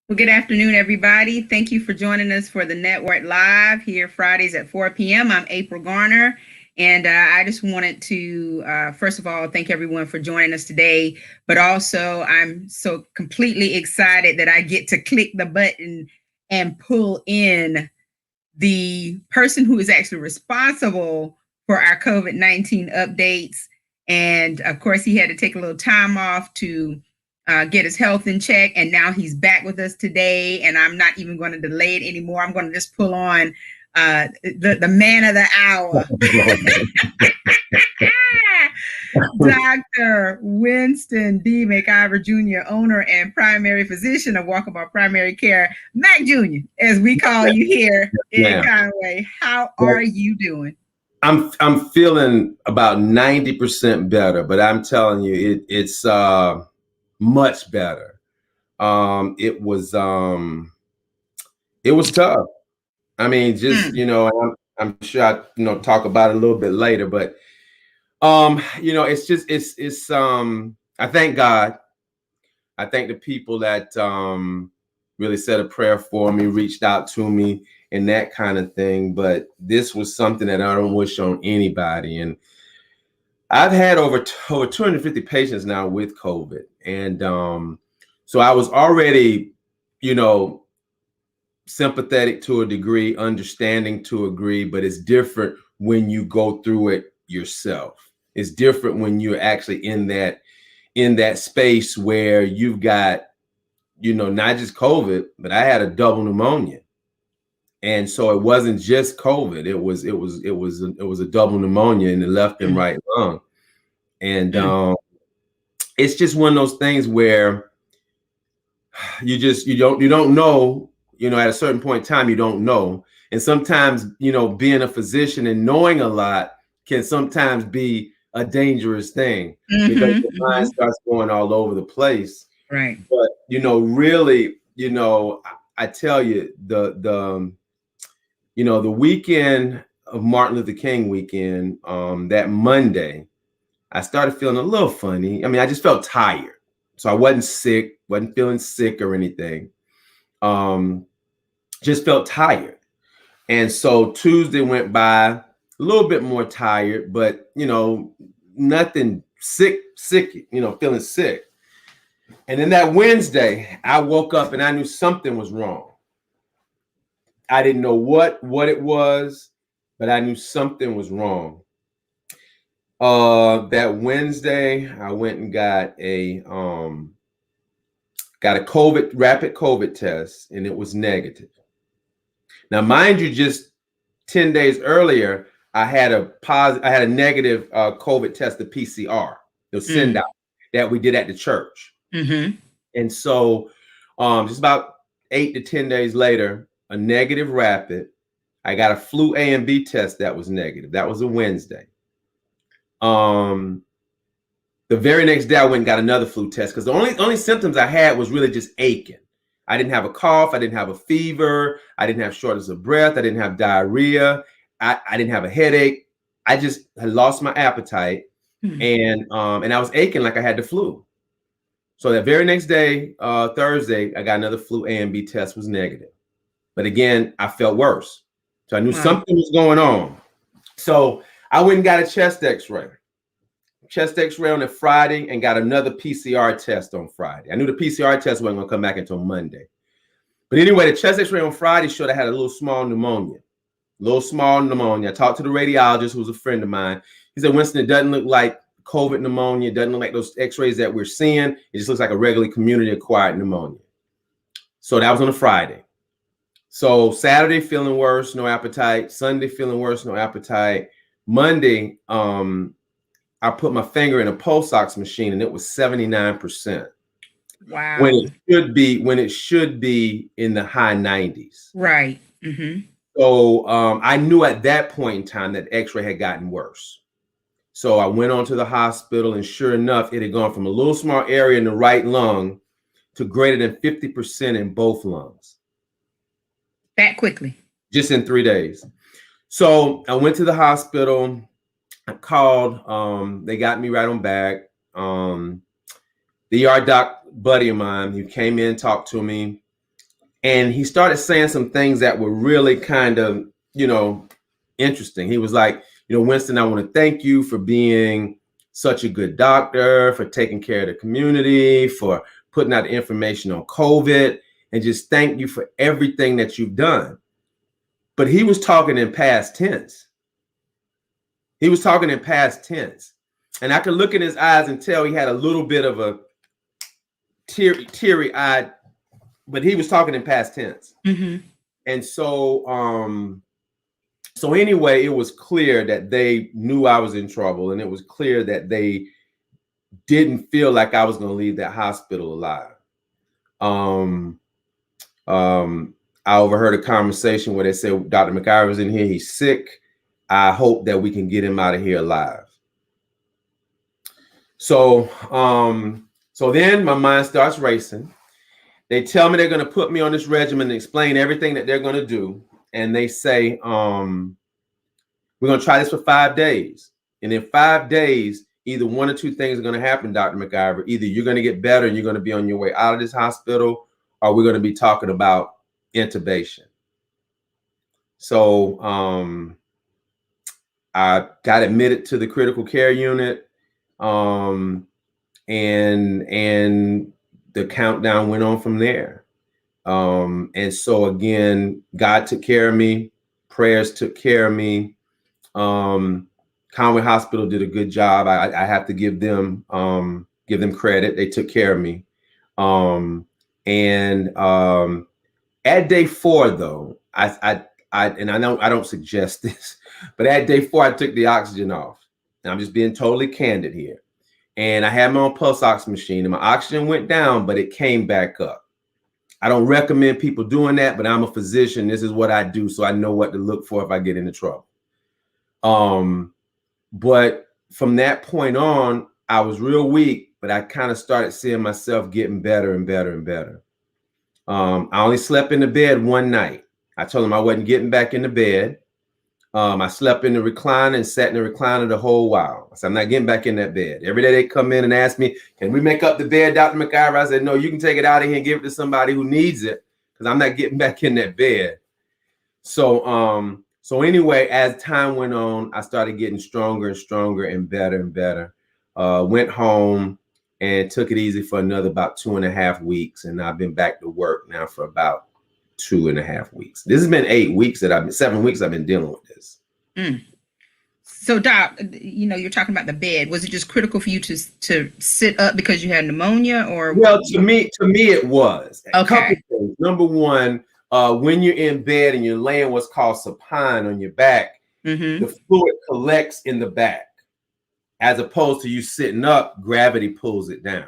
Well, good afternoon, everybody. Thank you for joining us for the Network Live here Fridays at 4 p.m. I'm April Garner, and I just wanted to, first of all, thank everyone for joining us today. But also, I'm so completely excited that I get to click the button and pull in the person who is actually responsible for our COVID-19 updates. And of course, he had to take a little time off to get his health in check. And now he's back with us today. And I'm not even going to delay it anymore. I'm going to just pull on the man of the hour. Dr. Winston D. McIver Jr., owner and primary physician of Walkabout Primary Care, Mac Jr., as we call you here in Conway. How are you doing? I'm feeling about 90% better, but I'm telling you, it's much better. It was tough. I mean, just I'm sure I talk about it a little bit later, but it's I thank God. I thank the people that really said a prayer for me, reached out to me, and that kind of thing. But this was something that I don't wish on anybody. And I've had over 250 patients now with COVID. And so I was already, sympathetic to a degree, understanding to a degree, but it's different when you go through it yourself. It's different when you're actually in that space where you've got, not just COVID, but I had a double pneumonia. And so it wasn't just COVID. It was a double pneumonia in the left and right lung. And it's just one of those things where you don't know, at a certain point in time, you don't know. And sometimes, being a physician and knowing a lot can sometimes be a dangerous thing because the mind starts going all over the place. Right. But, really, I tell you, the weekend of Martin Luther King weekend, that Monday, I started feeling a little funny. I mean, I just felt tired. So I wasn't sick, wasn't feeling sick or anything. Just felt tired. And so Tuesday went by, a little bit more tired, but, nothing sick, feeling sick. And then that Wednesday, I woke up and I knew something was wrong. I didn't know what it was, but I knew something was wrong. That Wednesday, I went and got a rapid COVID test, and it was negative. Now, mind you, just 10 days earlier, I had a negative COVID test, the PCR, the send out that we did at the church. And so just about 8 to 10 days later, a negative rapid. I got a flu A and B test that was negative. That was a Wednesday. The very next day, I went and got another flu test because the only symptoms I had was really just aching. I didn't have a cough. I didn't have a fever. I didn't have shortness of breath. I didn't have diarrhea. I didn't have a headache. I just had lost my appetite, and I was aching like I had the flu. So that very next day, Thursday, I got another flu A and B test, was negative. But again, I felt worse. So I knew something was going on. So I went and got a chest x-ray. Chest x-ray on a Friday and got another PCR test on Friday. I knew the PCR test wasn't going to come back until Monday. But anyway, the chest x-ray on Friday showed I had a little small pneumonia. I talked to the radiologist, who was a friend of mine. He said, Winston, it doesn't look like COVID pneumonia. It doesn't look like those x-rays that we're seeing. It just looks like a regular community-acquired pneumonia. So that was on a Friday. So Saturday, feeling worse, no appetite. Sunday, feeling worse, no appetite. Monday, I put my finger in a pulse ox machine and it was 79%. Wow. When it should be in the high 90s. Right. So I knew at that point in time that x-ray had gotten worse. So I went on to the hospital, and sure enough, it had gone from a little small area in the right lung to greater than 50% in both lungs. That quickly? Just in 3 days. So I went to the hospital. I called. They got me right on back. The ER doc buddy of mine who came in, talked to me. And he started saying some things that were really kind of, interesting. He was like, Winston, I want to thank you for being such a good doctor, for taking care of the community, for putting out information on COVID, and just thank you for everything that you've done. But he was talking in past tense. He was talking in past tense. And I could look in his eyes and tell he had a little bit of a teary-eyed, but he was talking in past tense. Mm-hmm. And so, so anyway, it was clear that they knew I was in trouble, and it was clear that they didn't feel like I was going to leave that hospital alive. I overheard a conversation where they said, Dr. McIver's in here, he's sick. I hope that we can get him out of here alive. So, so then my mind starts racing. They tell me they're going to put me on this regimen and explain everything that they're going to do. And they say, we're going to try this for 5 days. And in 5 days, either one or two things are going to happen, Dr. McIver. Either you're going to get better and you're going to be on your way out of this hospital, or we're going to be talking about intubation. So I got admitted to the critical care unit, and the countdown went on from there. And so again, God took care of me. Prayers took care of me. Conway Hospital did a good job. I have to give them credit. They took care of me. At day 4, though, I don't suggest this, but at day 4, I took the oxygen off. And I'm just being totally candid here. And I had my own pulse ox machine, and my oxygen went down, but it came back up. I don't recommend people doing that, but I'm a physician. This is what I do, so I know what to look for if I get into trouble. But from that point on, I was real weak, but I kind of started seeing myself getting better and better and better. I only slept in the bed one night. I told them I wasn't getting back in the bed. I slept in the recliner and sat in the recliner the whole while. I said, I'm not getting back in that bed. Every day they come in and ask me, can we make up the bed, Dr. McIver? I said, no, you can take it out of here and give it to somebody who needs it, because I'm not getting back in that bed. So, so anyway, as time went on, I started getting stronger and stronger and better and better. Went home and took it easy for another about 2.5 weeks. And I've been back to work now for about 2.5 weeks. This has been 7 weeks I've been dealing with this. Mm. So Doc, you're talking about the bed. Was it just critical for you to sit up because you had pneumonia, or? Well, to me it was. Okay. A couple things. Number one, when you're in bed and you're laying what's called supine on your back, the fluid collects in the back. As opposed to you sitting up, gravity pulls it down.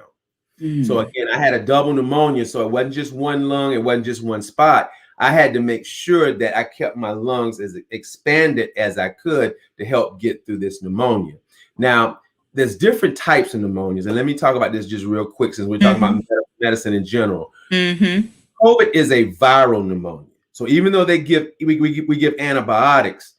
So again, I had a double pneumonia, so it wasn't just one lung, it wasn't just one spot. I had to make sure that I kept my lungs as expanded as I could to help get through this pneumonia. Now, there's different types of pneumonias, and let me talk about this just real quick since we're talking about medicine in general. COVID is a viral pneumonia. So even though we give antibiotics,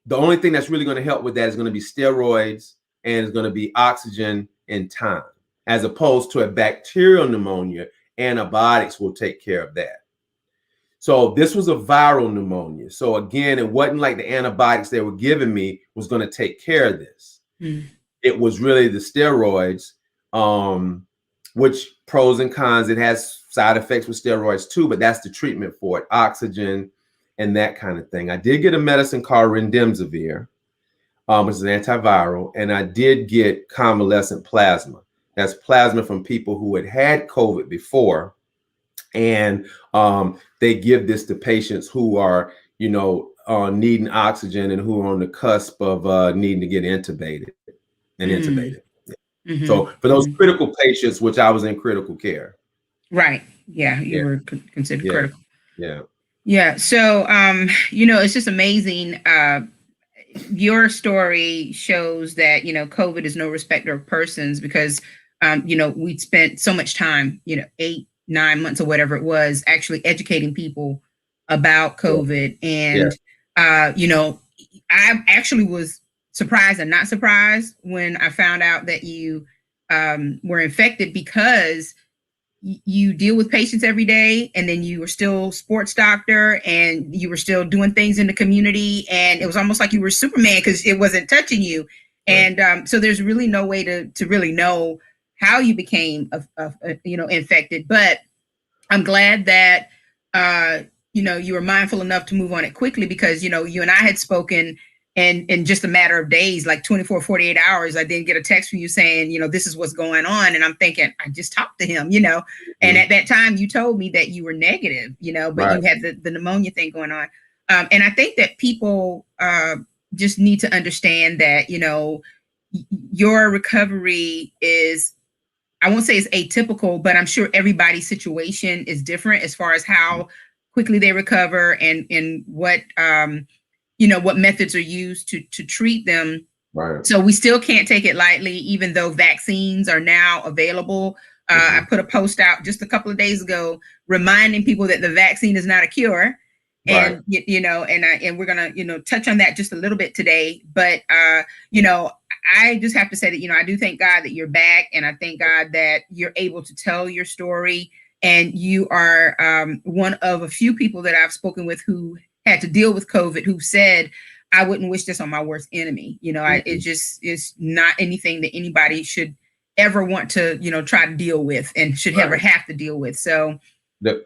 the only thing that's really going to help with that is going to be steroids, and it's going to be oxygen and time. As opposed to a bacterial pneumonia, antibiotics will take care of that. So this was a viral pneumonia. So again, it wasn't like the antibiotics they were giving me was going to take care of this. It was really the steroids, which pros and cons. It has side effects with steroids too, but that's the treatment for it, oxygen and that kind of thing. I did get a medicine called remdesivir, which is an antiviral, and I did get convalescent plasma. That's plasma from people who had COVID before, and they give this to patients who are, needing oxygen and who are on the cusp of needing to get intubated. So for those critical patients, which I was in critical care. Right. Yeah, you were considered critical. Yeah. So, it's just amazing. Your story shows that, COVID is no respecter of persons, because we spent so much time, 8-9 months or whatever it was, actually educating people about COVID. And, I actually was surprised and not surprised when I found out that you were infected, because you deal with patients every day, and then you were still sports doctor, and you were still doing things in the community, and it was almost like you were Superman because it wasn't touching you. Right. And so there's really no way to really know how you became infected. But I'm glad that you were mindful enough to move on it quickly, because you and I had spoken, and in just a matter of days, like 24, 48 hours, I didn't get a text from you saying, this is what's going on. And I'm thinking, I just talked to him, and at that time you told me that you were negative, but right. You had the pneumonia thing going on. And I think that people just need to understand that, your recovery is, I won't say it's atypical, but I'm sure everybody's situation is different as far as how quickly they recover, and what what methods are used to treat them. Right. So we still can't take it lightly, even though vaccines are now available. I put a post out just a couple of days ago reminding people that the vaccine is not a cure. Right. And and we're gonna touch on that just a little bit today. But I just have to say that I do thank God that you're back, and I thank God that you're able to tell your story. And you are one of a few people that I've spoken with who had to deal with COVID, who said, I wouldn't wish this on my worst enemy. It just is not anything that anybody should ever want to, try to deal with, and should ever have to deal with. So the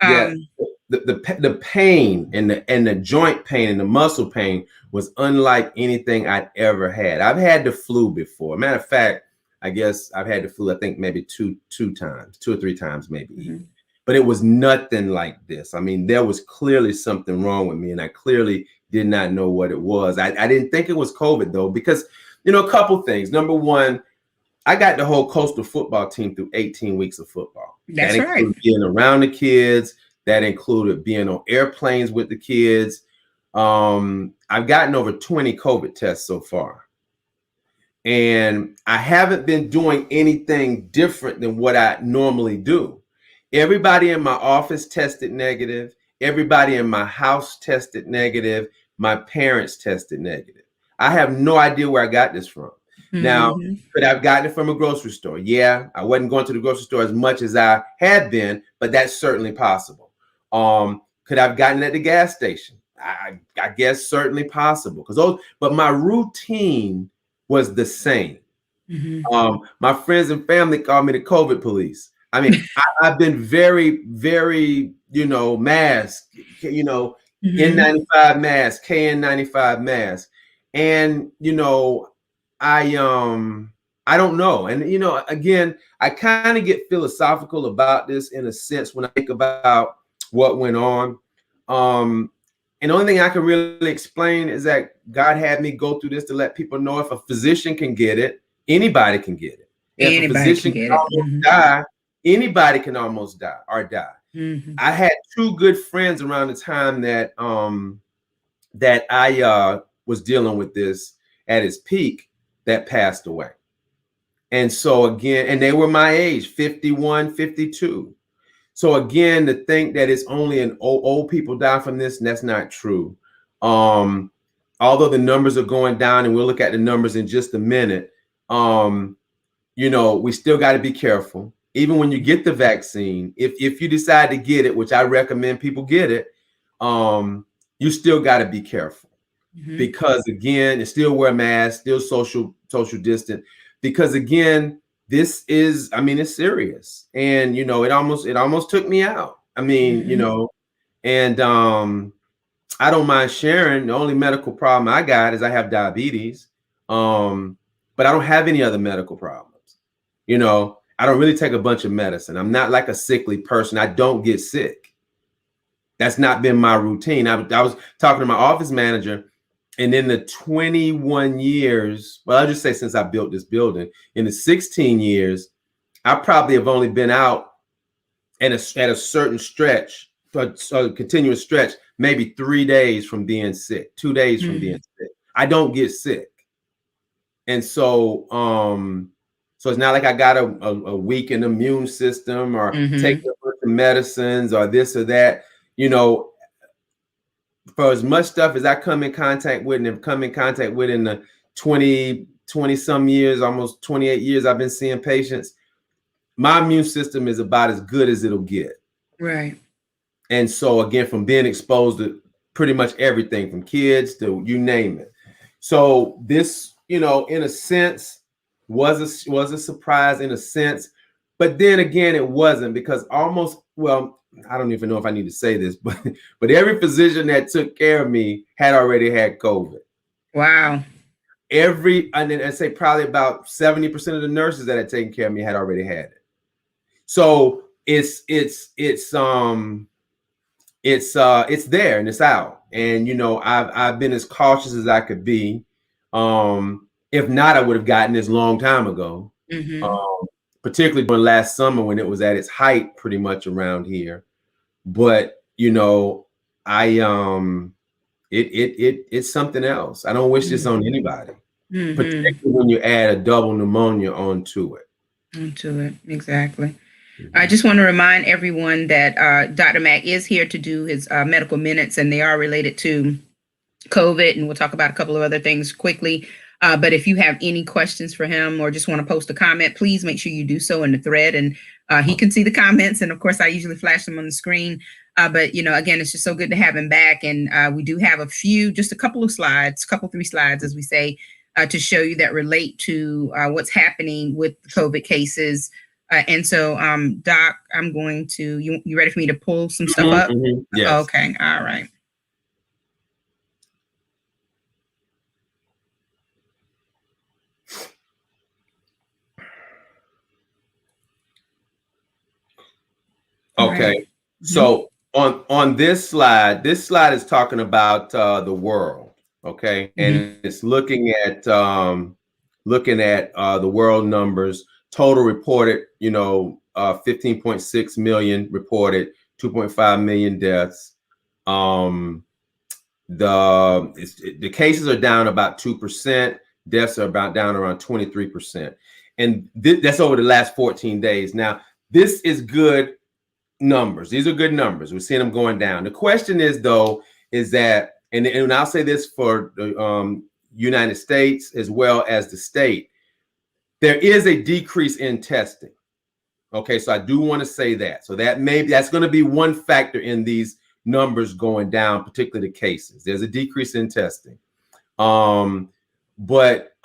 pain and the joint pain and the muscle pain was unlike anything I'd ever had. I've had the flu before. Matter of fact, I guess I've had the flu, I think maybe two or three times maybe. Mm-hmm. But it was nothing like this. I mean, there was clearly something wrong with me, and I clearly did not know what it was. I didn't think it was COVID, though, because, a couple things. Number one, I got the whole coastal football team through 18 weeks of football. That's right. That included being around the kids. That included being on airplanes with the kids. I've gotten over 20 COVID tests so far. And I haven't been doing anything different than what I normally do. Everybody in my office tested negative. Everybody in my house tested negative. My parents tested negative. I have no idea where I got this from. Mm-hmm. Now, could I have gotten it from a grocery store? Yeah, I wasn't going to the grocery store as much as I had been, but that's certainly possible. Could I have gotten it at the gas station? I guess certainly possible. But my routine was the same. Mm-hmm. My friends and family call me the COVID police. I mean, I've been very, very, mask, mm-hmm. N95 mask, KN95 mask. And, I don't know. And, again, I kind of get philosophical about this in a sense when I think about what went on. And the only thing I can really explain is that God had me go through this to let people know if a physician can get it, anybody can get it. If a physician can almost die, anybody can almost die or die. Mm-hmm. I had two good friends around the time that I was dealing with this at its peak that passed away. And so again, and they were my age, 51, 52. So again, to think that it's only an old people die from this, and that's not true. Although the numbers are going down, and we'll look at the numbers in just a minute, we still got to be careful. Even when you get the vaccine, if you decide to get it, which I recommend people get it, you still got to be careful. Mm-hmm. Because again, you still wear masks, still social distance. Because again, this is, it's serious. And, it almost took me out. I mean, mm-hmm. And I don't mind sharing. The only medical problem I got is I have diabetes. But I don't have any other medical problems. I don't really take a bunch of medicine. I'm not like a sickly person. I don't get sick. That's not been my routine. I was talking to my office manager, and in the 21 years, well, I'll just say since I built this building, in the 16 years, I probably have only been out at a certain stretch, a continuous stretch, maybe 3 days from being sick, 2 days from being sick. I don't get sick. And so, so it's not like I got a weakened immune system or take a bunch of medicines or this or that. For as much stuff as I come in contact with and have come in contact with in the 20 some years, almost 28 years I've been seeing patients, my immune system is about as good as it'll get. Right. And so again, from being exposed to pretty much everything from kids to you name it. So this, in a sense, was a surprise in a sense, but then again, it wasn't, because I don't even know if I need to say this, but every physician that took care of me had already had COVID. Wow. I'd say probably about 70% of the nurses that had taken care of me had already had it. So it's there and it's out. And I've been as cautious as I could be. If not, I would have gotten this long time ago. Mm-hmm. Particularly during last summer when it was at its height pretty much around here. But it's something else. I don't wish this on anybody. Mm-hmm. Particularly when you add a double pneumonia onto it. Exactly. I just want to remind everyone that Dr. Mack is here to do his medical minutes, and they are related to COVID, and we'll talk about a couple of other things quickly. But if you have any questions for him or just want to post a comment, please make sure you do so in the thread, and he can see the comments. And of course, I usually flash them on the screen. But again, it's just so good to have him back. And we do have just a couple of slides, 3 slides, as we say, to show you that relate to what's happening with the COVID cases. And so, Doc, I'm going to, you ready for me to pull some stuff up? Mm-hmm. Yes. Okay. All right. Okay. Right. So on this slide is talking about the world. Okay. And it's looking at the world numbers. Total reported, 15.6 million reported, 2.5 million deaths. The cases are down about 2%. Deaths are down around 23%. And that's over the last 14 days. Now, this is good numbers. These are good numbers. We're seeing them going down. The question is, though, is that, and I'll say this for the United States as well as the state, there is a decrease in testing. Okay, so I do want to say that. So that's going to be one factor in these numbers going down, particularly the cases. There's a decrease in testing. But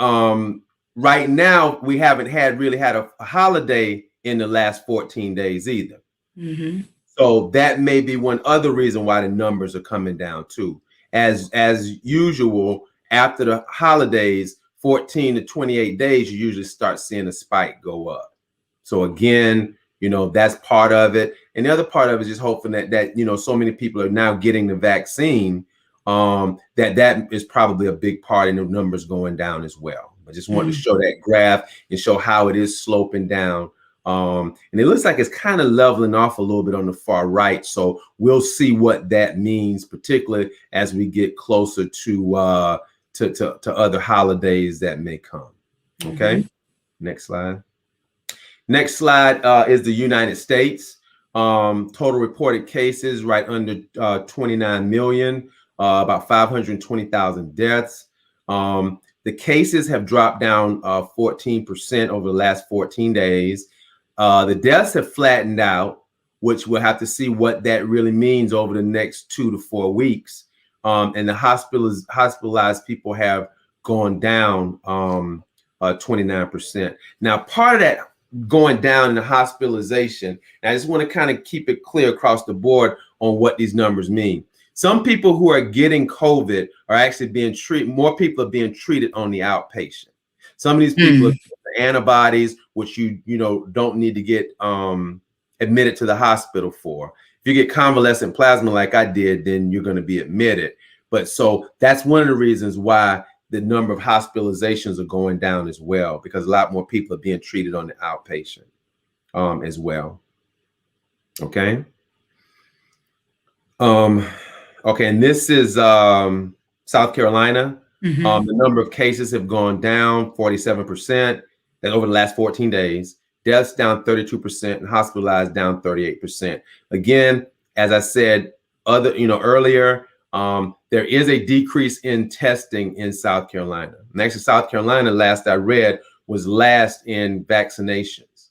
right now, we haven't really had a holiday in the last 14 days either. Mm-hmm. So that may be one other reason why the numbers are coming down too. As usual, after the holidays, 14 to 28 days, you usually start seeing a spike go up. So again, that's part of it. And the other part of it is just hoping that so many people are now getting the vaccine, that is probably a big part in the numbers going down as well. I just wanted to show that graph and show how it is sloping down. And it looks like it's kind of leveling off a little bit on the far right. So we'll see what that means, particularly as we get closer to other holidays that may come. Okay. Next slide. Next slide is the United States. Total reported cases right under 29 million, about 520,000 deaths. The cases have dropped down 14% over the last 14 days. The deaths have flattened out, which we'll have to see what that really means over the next 2 to 4 weeks. And the hospitalized people have gone down 29%. Now, part of that going down in the hospitalization, and I just want to kind of keep it clear across the board on what these numbers mean. Some people who are getting COVID are actually being treated. More people are being treated on the outpatient. Some of these people are getting antibodies, which you don't need to get admitted to the hospital for. If you get convalescent plasma like I did, then you're going to be admitted. But so that's one of the reasons why the number of hospitalizations are going down as well, because a lot more people are being treated on the outpatient as well. Okay. Okay, and this is South Carolina. The number of cases have gone down 47% over the last 14 days. Deaths down 32% and hospitalized down 38%. Again, as I said earlier, there is a decrease in testing in South Carolina. And actually, South Carolina, last I read, was last in vaccinations.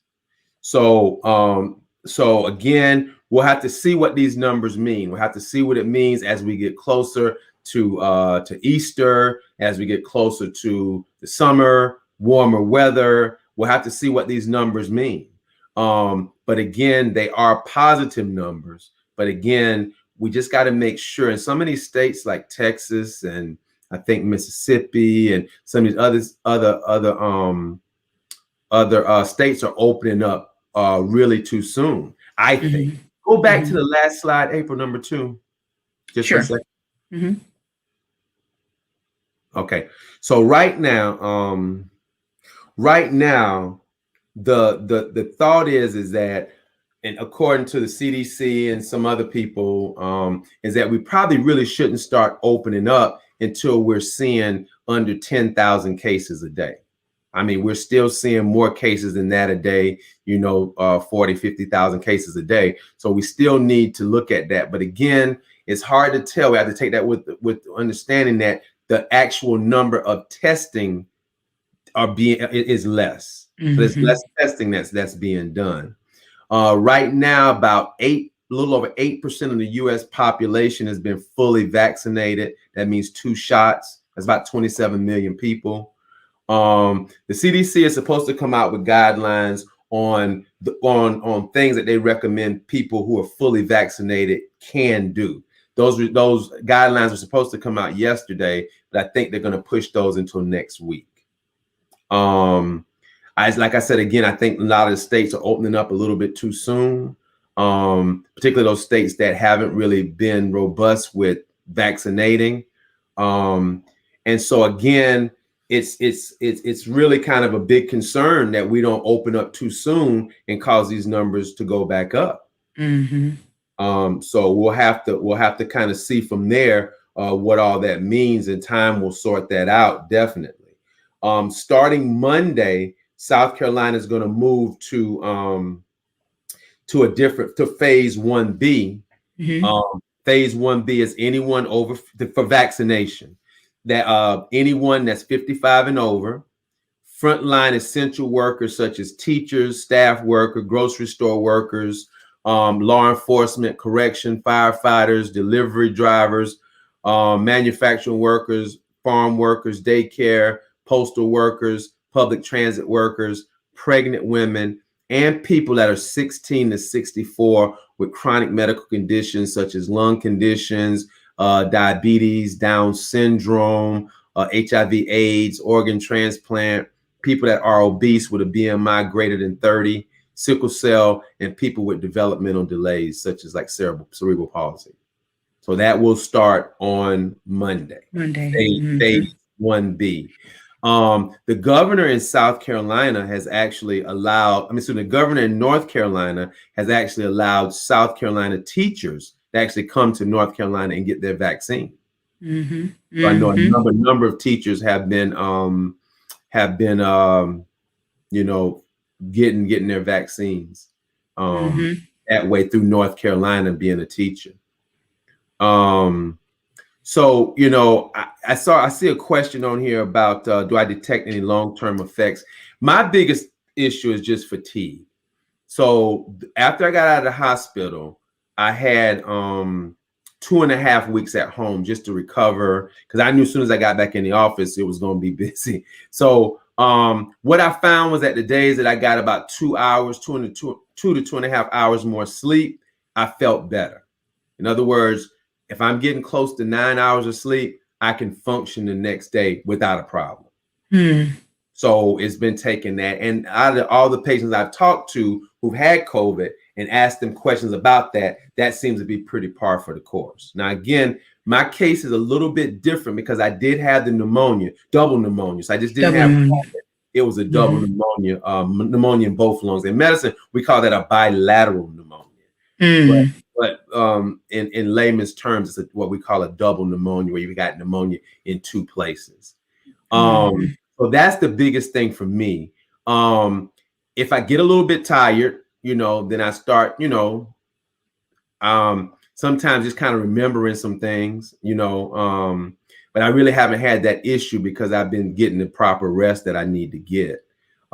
So again, we'll have to see what these numbers mean. We'll have to see what it means as we get closer to Easter, as we get closer to the summer, warmer weather. We'll have to see what these numbers mean. But again, they are positive numbers. But again, we just got to make sure in some of these states like Texas and I think Mississippi and some of these other states are opening up really too soon, I think. Go back to the last slide, April, number 2. Just Sure. a second. Okay. So right now, the thought is that, and according to the CDC and some other people, is that we probably really shouldn't start opening up until we're seeing under 10,000 cases a day. I mean, we're still seeing more cases than that a day, 40, 50,000 cases a day. So we still need to look at that. But again, it's hard to tell. We have to take that with understanding that the actual number of testing is less. So there's less testing that's being done. Right now, about a little over 8% of the U.S. population has been fully vaccinated. That means 2 shots. That's about 27 million people. The CDC is supposed to come out with guidelines on things that they recommend people who are fully vaccinated can do. Those guidelines are supposed to come out yesterday, but I think they're going to push those until next week. Like I said, again, I think a lot of the states are opening up a little bit too soon, particularly those states that haven't really been robust with vaccinating. And so again, it's really kind of a big concern that we don't open up too soon and cause these numbers to go back up. So we'll have to kind of see from there what all that means, and time will sort that out definitely. Starting Monday, South Carolina is going to move to phase 1B. Phase 1B is anyone over for vaccination. That anyone that's 55 and over, frontline essential workers such as teachers, staff workers, grocery store workers, law enforcement, correction, firefighters, delivery drivers, manufacturing workers, farm workers, daycare, postal workers, public transit workers, pregnant women, and people that are 16 to 64 with chronic medical conditions such as lung conditions, diabetes, Down syndrome, HIV/AIDS, organ transplant, people that are obese with a BMI greater than 30, sickle cell, and people with developmental delays such as like cerebral palsy. So that will start on Monday. Phase 1B. The governor in South Carolina has actually allowed, the governor in North Carolina has actually allowed South Carolina teachers to actually come to North Carolina and get their vaccine. So I know a number of teachers have been getting their vaccines that way through North Carolina being a teacher. So, I see a question on here about, do I detect any long-term effects? My biggest issue is just fatigue. So after I got out of the hospital, I had 2.5 weeks at home just to recover, because I knew as soon as I got back in the office, it was going to be busy. So what I found was that the days that I got about 2 hours, 2 to 2.5 hours more sleep, I felt better. In other words, if I'm getting close to 9 hours of sleep, I can function the next day without a problem. So it's been taking that. And out of all the patients I've talked to who've had COVID and asked them questions about that, that seems to be pretty par for the course. Now, again, my case is a little bit different because I did have the pneumonia, double pneumonia. So I just didn't have COVID. It was a double pneumonia, pneumonia in both lungs. In medicine, we call that a bilateral pneumonia. But in layman's terms, it's what we call a double pneumonia, where you got pneumonia in 2 places. So that's the biggest thing for me. If I get a little bit tired, then I start, sometimes just kind of remembering some things, but I really haven't had that issue because I've been getting the proper rest that I need to get.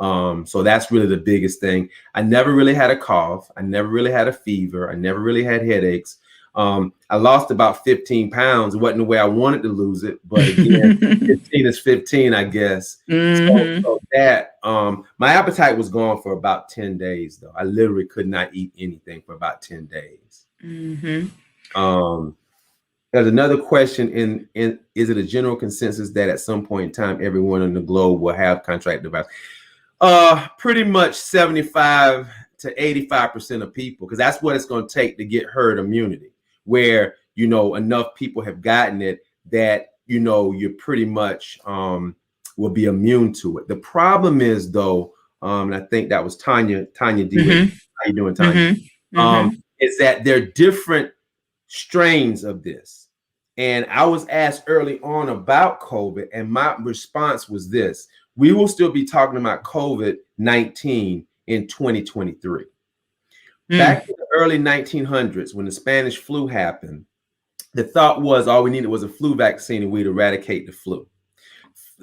So that's really the biggest thing. I never really had a cough. I never really had a fever. I never really had headaches. I lost about 15 pounds. It wasn't the way I wanted to lose it, but again, 15 is 15, I guess. So that my appetite was gone for about 10 days, though. I literally could not eat anything for about 10 days. There's another question in is it a general consensus that at some point in time everyone in the globe will have contracted the virus? Pretty much 75 to 85% of people, because that's what it's going to take to get herd immunity, where enough people have gotten it that you pretty much will be immune to it. The problem is, though, and I think that was Tanya D. How you doing, Tanya? Is that there are different strains of this. And I was asked early on about COVID, and my response was this: we will still be talking about COVID-19 in 2023. Back in the early 1900s, when the Spanish flu happened, the thought was all we needed was a flu vaccine and we'd eradicate the flu.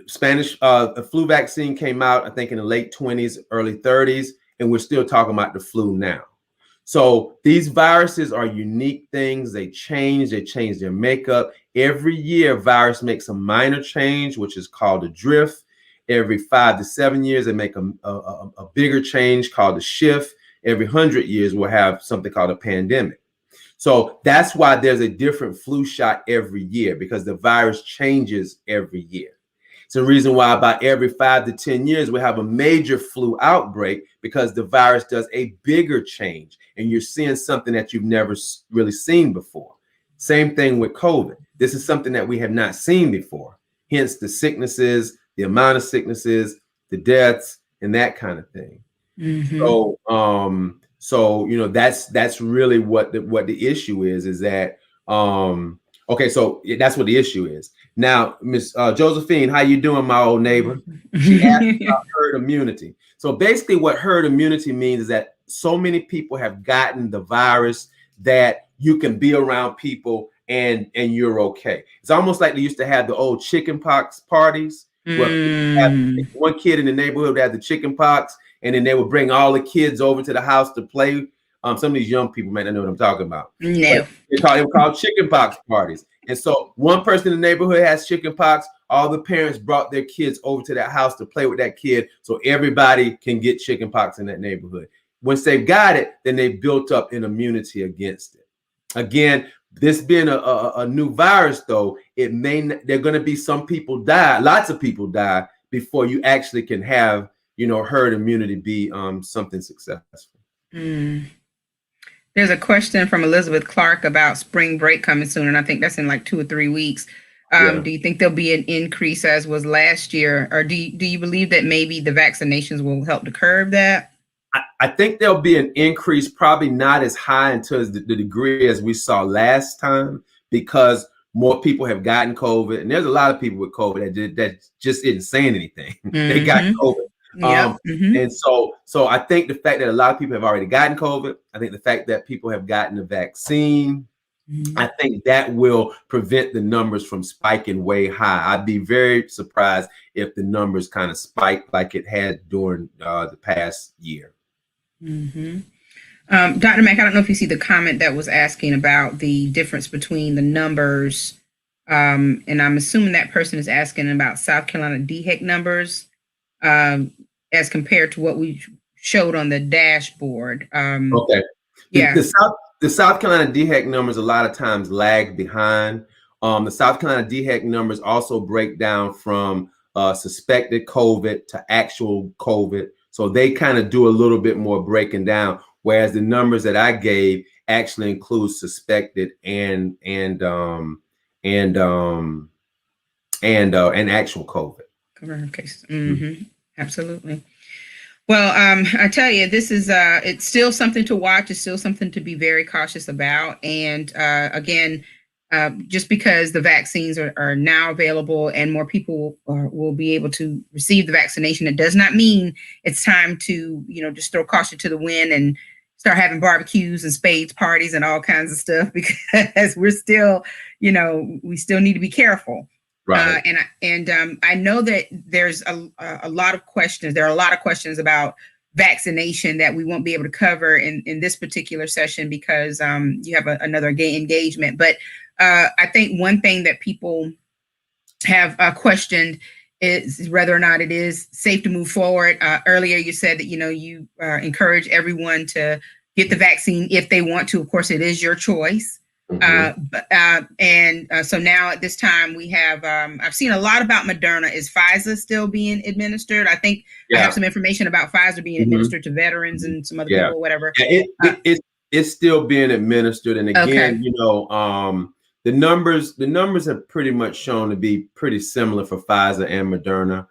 Spanish flu vaccine came out, I think, in the late 20s, early 30s, and we're still talking about the flu now. So these viruses are unique things. They change their makeup. Every year, virus makes a minor change, which is called a drift. Every 5 to 7 years, they make a bigger change called a shift. Every 100 years, we'll have something called a pandemic. So that's why there's a different flu shot every year, because the virus changes every year. It's the reason why about every 5 to 10 years, we have a major flu outbreak, because the virus does a bigger change and you're seeing something that you've never really seen before. Same thing with COVID. This is something that we have not seen before. Hence the sicknesses, the amount of sicknesses, the deaths, and that kind of thing. So that's really what the issue is that okay, so that's what the issue is. Now, Miss Josephine, how you doing, my old neighbor? She asked about herd immunity. So basically what herd immunity means is that so many people have gotten the virus that you can be around people and you're okay. It's almost like they used to have the old chicken pox parties, where one kid in the neighborhood would have the chicken pox, and then they would bring all the kids over to the house to play. Some of these young people might not know what I'm talking about. No. They were called chicken pox parties. And so one person in the neighborhood has chicken pox. All the parents brought their kids over to that house to play with that kid, so everybody can get chicken pox in that neighborhood. Once they've got it, then they built up an immunity against it. Again, this being a new virus, though, there are going to be some people die, lots of people die before you actually can have, herd immunity be something successful. There's a question from Elizabeth Clark about spring break coming soon, and I think that's in like 2 or 3 weeks. Do you think there'll be an increase as was last year, or do you believe that maybe the vaccinations will help to curb that? I think there'll be an increase, probably not as high into the degree as we saw last time, because more people have gotten COVID, and there's a lot of people with COVID that just isn't saying anything. They got COVID. And so I think the fact that a lot of people have already gotten COVID, I think the fact that people have gotten the vaccine, I think that will prevent the numbers from spiking way high. I'd be very surprised if the numbers kind of spike like it had during the past year. Dr. Mack, I don't know if you see the comment that was asking about the difference between the numbers. And I'm assuming that person is asking about South Carolina DHEC numbers as compared to what we showed on the dashboard. Okay. Yeah. The South Carolina DHEC numbers a lot of times lag behind. The South Carolina DHEC numbers also break down from suspected COVID to actual COVID. So they kind of do a little bit more breaking down, whereas the numbers that I gave actually include suspected and actual COVID. Confirmed cases. Absolutely. Well, I tell you, this is it's still something to watch. It's still something to be very cautious about. And again, just because the vaccines are now available and more people will be able to receive the vaccination, it does not mean it's time to, just throw caution to the wind and start having barbecues and spades parties and all kinds of stuff, because we're still, we still need to be careful. Right. I know that there's a lot of questions. There are a lot of questions about vaccination that we won't be able to cover in this particular session because you have another engagement. But I think one thing that people have questioned is whether or not it is safe to move forward. Earlier, you said that you encourage everyone to get the vaccine if they want to. Of course, it is your choice. So now at this time we have I've seen a lot about Moderna. Is Pfizer still being administered? I think I have some information about Pfizer being administered to veterans and some other people, whatever. It's still being administered, and again, the numbers have pretty much shown to be pretty similar for Pfizer and Moderna.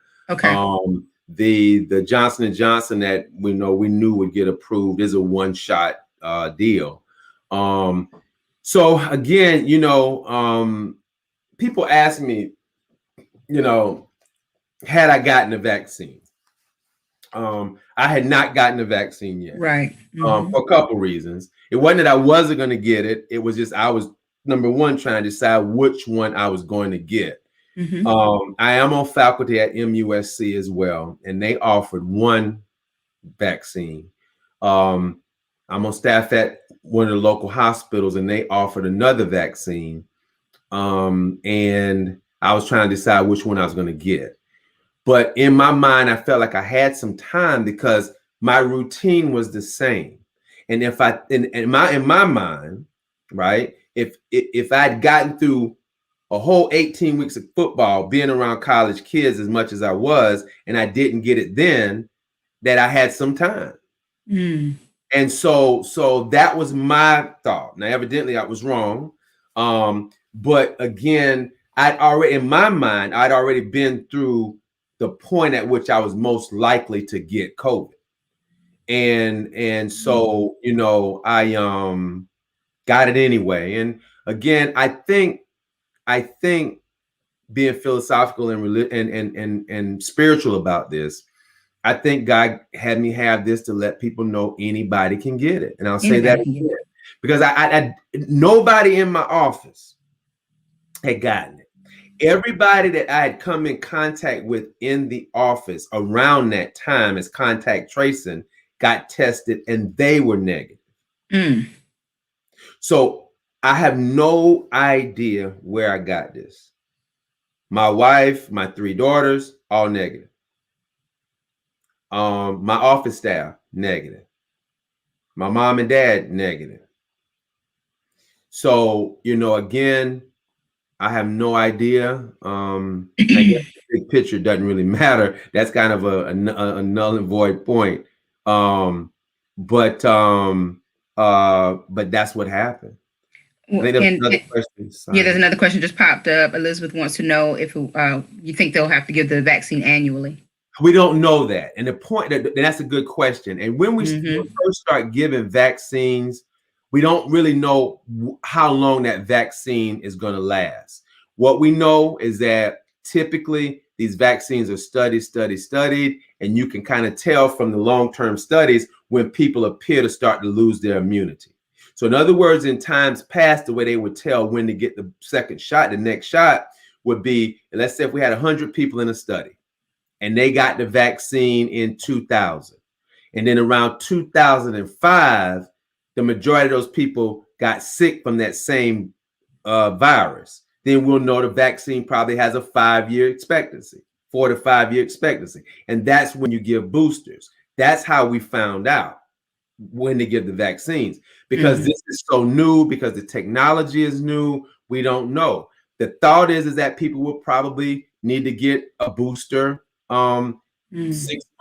The Johnson & Johnson that we knew would get approved is a one-shot deal. So again, people ask me, had I gotten the vaccine? I had not gotten the vaccine yet. Right. For a couple reasons. It wasn't that I wasn't going to get it. It was just I was, number one, trying to decide which one I was going to get. I am on faculty at MUSC as well, and they offered one vaccine. I'm on staff at one of the local hospitals, and they offered another vaccine. And I was trying to decide which one I was going to get. But in my mind, I felt like I had some time because my routine was the same. And if I, in my mind, right, if I'd gotten through a whole 18 weeks of football, being around college kids as much as I was, and I didn't get it then, that I had some time. And so that was my thought. Now, evidently I was wrong. But again, I'd already been through the point at which I was most likely to get COVID. And so, I got it anyway. And again, I think being philosophical and spiritual about this, I think God had me have this to let people know anybody can get it. And I'll say that again, because I nobody in my office had gotten it. Everybody that I had come in contact with in the office around that time as contact tracing got tested and they were negative. So I have no idea where I got this. My wife, my 3 daughters, all negative. My office staff, negative. My mom and dad, negative. So, again, I have no idea. I guess the big picture doesn't really matter. That's kind of a null and void point. But that's what happened. I think there's another question. Yeah, there's another question just popped up. Elizabeth wants to know if you think they'll have to give the vaccine annually. We don't know that. And the point that's a good question. And when we first start giving vaccines, we don't really know how long that vaccine is going to last. What we know is that typically these vaccines are studied, and you can kind of tell from the long-term studies when people appear to start to lose their immunity. So in other words, in times past, the way they would tell when to get the second shot, the next shot would be, let's say if we had 100 people in a study and they got the vaccine in 2000, and then around 2005, the majority of those people got sick from that same virus, then we'll know the vaccine probably has a 5-year expectancy, 4 to 5 year expectancy. And that's when you give boosters. That's how we found out when to give the vaccines, because this is so new, because the technology is new. We don't know. The thought is that people will probably need to get a booster 6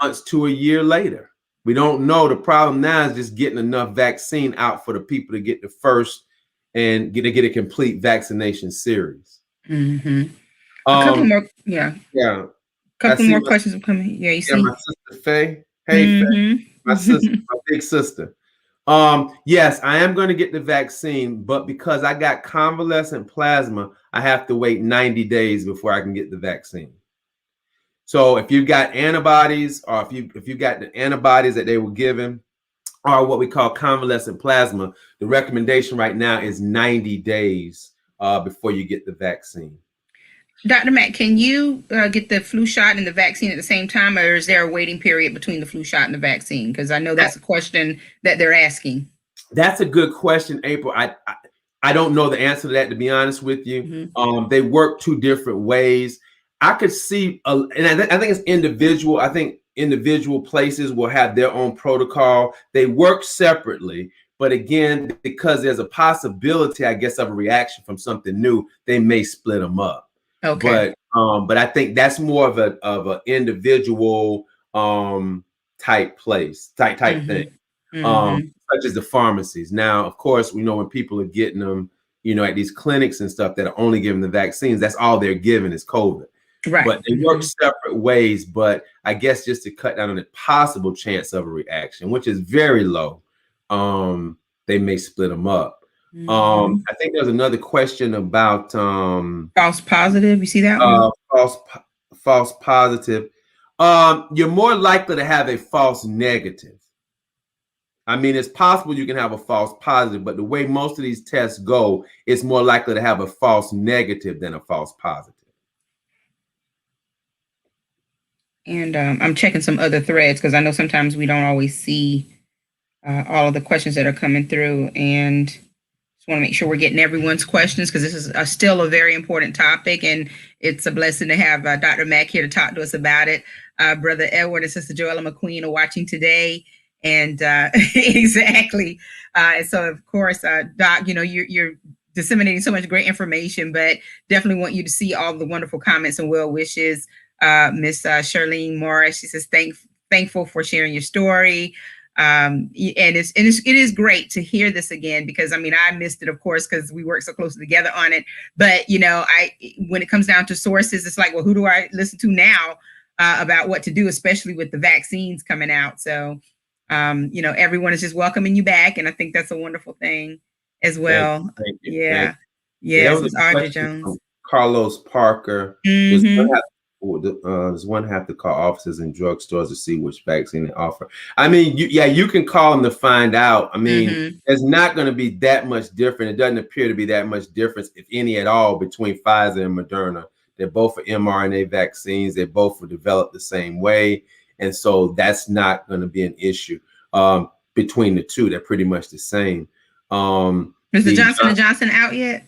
months to a year later. We don't know. The problem now is just getting enough vaccine out for the people to get the first and get a complete vaccination series. A couple more, a couple more questions are coming. Yeah, you see, my sister Faye. Hey, Faye, my sister, my big sister. Yes, I am going to get the vaccine, but because I got convalescent plasma, I have to wait 90 days before I can get the vaccine. So if you've got antibodies, or if you got the antibodies that they were given, or what we call convalescent plasma, the recommendation right now is 90 days before you get the vaccine. Dr. Matt, can you get the flu shot and the vaccine at the same time, or is there a waiting period between the flu shot and the vaccine? Because I know that's a question that they're asking. That's a good question, April. I don't know the answer to that, to be honest with you. Mm-hmm. They work two different ways. I could see, and I think it's individual. I think individual places will have their own protocol. They work separately, but again, because there's a possibility, I guess, of a reaction from something new, they may split them up. Okay. But I think that's more of an individual type Mm-hmm. thing. Mm-hmm. Such as the pharmacies. Now, of course, we know when people are getting them, at these clinics and stuff that are only giving the vaccines, that's all they're giving is COVID. Right. But they work separate ways. But I guess just to cut down on the possible chance of a reaction, which is very low, they may split them up. I think there's another question about false positive. You see that one? False positive. You're more likely to have a false negative. I mean, it's possible you can have a false positive, but the way most of these tests go, it's more likely to have a false negative than a false positive. And I'm checking some other threads because I know sometimes we don't always see all of the questions that are coming through, and just want to make sure we're getting everyone's questions because this is still a very important topic, and it's a blessing to have Dr. Mack here to talk to us about it. Brother Edward and Sister Joella McQueen are watching today. And exactly. And so, of course, Doc, you're disseminating so much great information, but definitely want you to see all the wonderful comments and well wishes. Miss Charlene Morris, she says, thankful for sharing your story. And it is great to hear this again, because I missed it, of course, because we work so closely together on it. But, when it comes down to sources, it's like, well, who do I listen to now about what to do, especially with the vaccines coming out? So, everyone is just welcoming you back, and I think that's a wonderful thing as well. Thank you. Yeah. Yes, It's Audrey Jones. Carlos Parker. Mm-hmm. Does one have to call offices and drugstores to see which vaccine they offer? You can call them to find out. It's not going to be that much different. It doesn't appear to be that much difference, if any at all, between Pfizer and Moderna. They're both are mRNA vaccines. They both were developed the same way. And so that's not going to be an issue between the two. They're pretty much the same. Is the Johnson & Johnson out yet?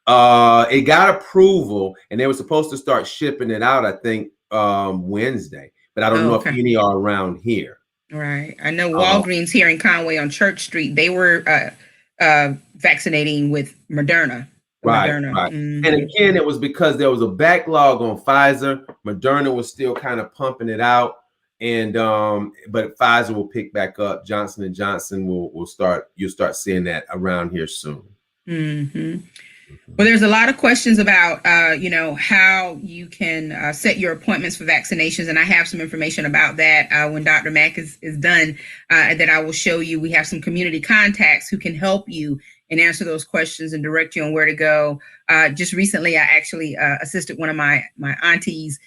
It got approval, and they were supposed to start shipping it out, I think, Wednesday. But I don't know if any are around here. Right. I know Walgreens here in Conway on Church Street, they were vaccinating with Moderna. Right. Mm-hmm. And again, it was because there was a backlog on Pfizer. Moderna was still kind of pumping it out. And but Pfizer will pick back up. Johnson & Johnson will start. You'll start seeing that around here soon. Mm-hmm. Well, there's a lot of questions about how you can set your appointments for vaccinations, and I have some information about that when Dr. Mack is done that I will show you. We have some community contacts who can help you and answer those questions and direct you on where to go. Just recently, I actually assisted one of my aunties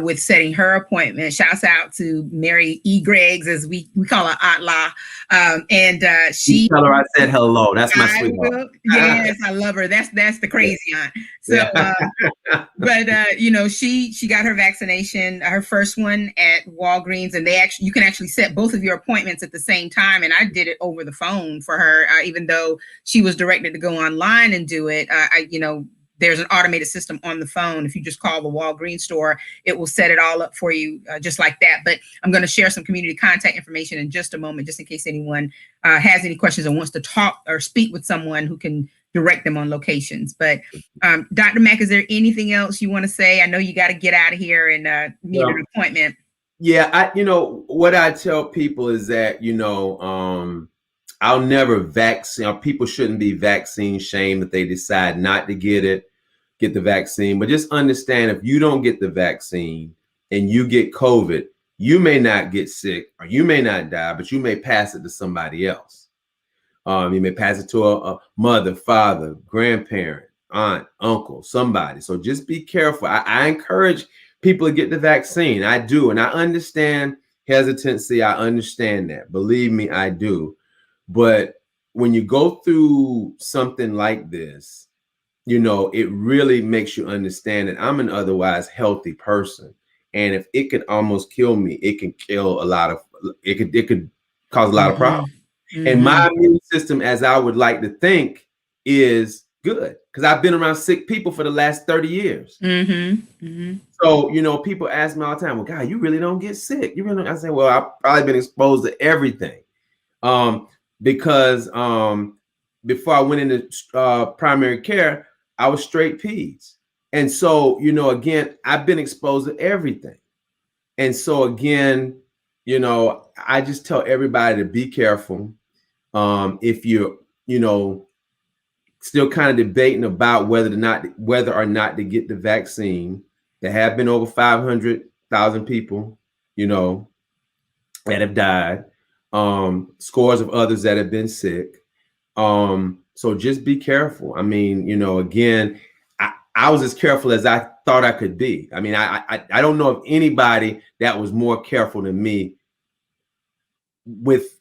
with setting her appointment. Shouts out to Mary E. Greggs, as we call her, Aunt La. And she tell her I said hello. That's my sweetheart. Yes, I love her. That's the crazy aunt. So, but she got her vaccination, her first one at Walgreens, and you can actually set both of your appointments at the same time. And I did it over the phone for her, even though she was directed to go online and do it. There's an automated system on the phone. If you just call the Walgreens store, it will set it all up for you just like that. But I'm going to share some community contact information in just a moment, just in case anyone has any questions or wants to talk or speak with someone who can direct them on locations. But Dr. Mack, is there anything else you want to say? I know you got to get out of here and meet an appointment. Yeah, what I tell people is that, I'll never vaccine. People shouldn't be vaccine shamed if they decide not to get the vaccine. But just understand, if you don't get the vaccine and you get COVID, you may not get sick or you may not die, but you may pass it to somebody else. You may pass it to a mother, father, grandparent, aunt, uncle, somebody. So just be careful. I encourage people to get the vaccine. I do. And I understand hesitancy. I understand that. Believe me, I do. But when you go through something like this, you know, it really makes you understand that I'm an otherwise healthy person. And if it could almost kill me, it can kill a lot of, it could cause a lot of problems. And my immune system, as I would like to think, is good because I've been around sick people for the last 30 years. So, you know, people ask me all the time, well, God, you really don't get sick. You really don't. I say, well, I've probably been exposed to everything. Because before I went into primary care, I was straight peds. And so, you know, again, I've been exposed to everything. And so again, you know, I just tell everybody to be careful. If you're, you know, still kind of debating about whether or not to get the vaccine, there have been over 500,000 people, you know, that have died. Scores of others that have been sick. So just be careful. I mean, you know, again, I was as careful as I thought I could be. I mean, I don't know of anybody that was more careful than me with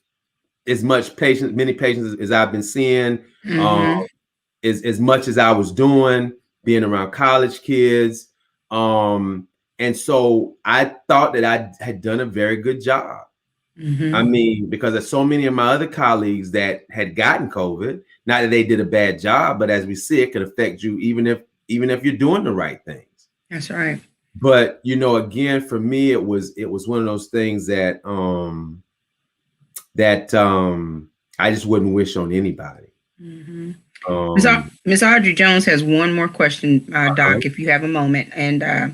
as much patience, many patients as I've been seeing, as much as I was doing, being around college kids. And so I thought that I had done a very good job. I mean, because there's so many of my other colleagues that had gotten COVID, not that they did a bad job, but as we see, it could affect you even if you're doing the right things. That's right. But, you know, again, for me, it was one of those things that I just wouldn't wish on anybody. Miss Audrey Jones has one more question, Doc, if you have a moment. And I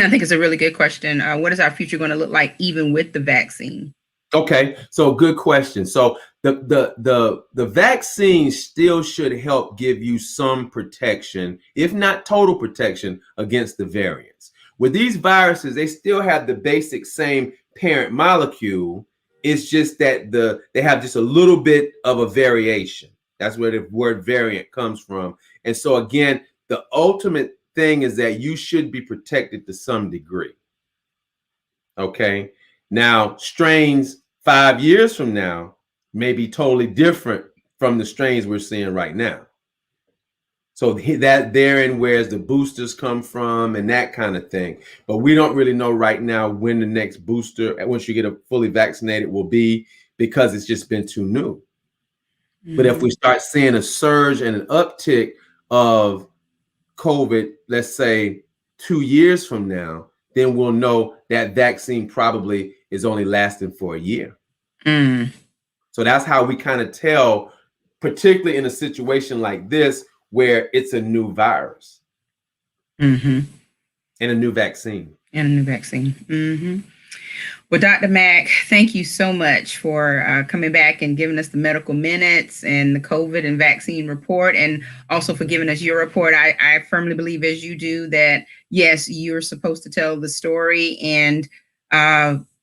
think it's a really good question. What is our future going to look like even with the vaccine? Okay, so good question. So the vaccine still should help give you some protection, if not total protection, against the variants. With these viruses, they still have the basic same parent molecule. It's just that they have just a little bit of a variation. That's where the word variant comes from. And so again, the ultimate thing is that you should be protected to some degree. Okay. Now, strains 5 years from now may be totally different from the strains we're seeing right now. So that therein where's the boosters come from and that kind of thing. But we don't really know right now when the next booster, once you get fully vaccinated, will be, because it's just been too new. But if we start seeing a surge and an uptick of COVID, let's say 2 years from now, then we'll know that vaccine probably is only lasting for a year. So that's how we kind of tell, particularly in a situation like this, where it's a new virus and a new vaccine. Well, Dr. Mack, thank you so much for coming back and giving us the medical minutes and the COVID and vaccine report, and also for giving us your report. I firmly believe, as you do, that yes, you're supposed to tell the story, and